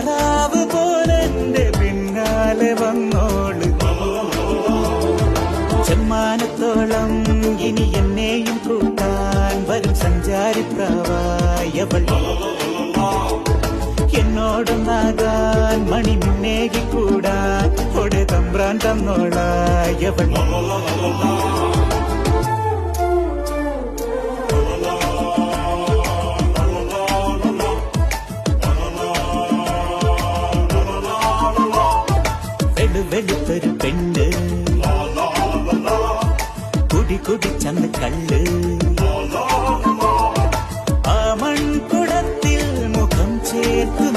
താറാവ് പോലെന്റെ പിന്നാലെ വന്നോള് ചെമ്മാനത്തോളം ഇനി എന്നെയും കൂട്ടാൻ വരും സഞ്ചാരിപ്രാവായവൾ എന്നോടൊന്നാകാൻ മണിമിന്നേകിക്കൂടാൻ ഒടെ തമ്പ്രാൻ തന്നോളായവൾ വെളുത്തൊരു പെണ്ണ് കുടിച്ചന്ന് കള്ള് ആ മൺകുടത്തിൽ മുഖം ചേർത്തു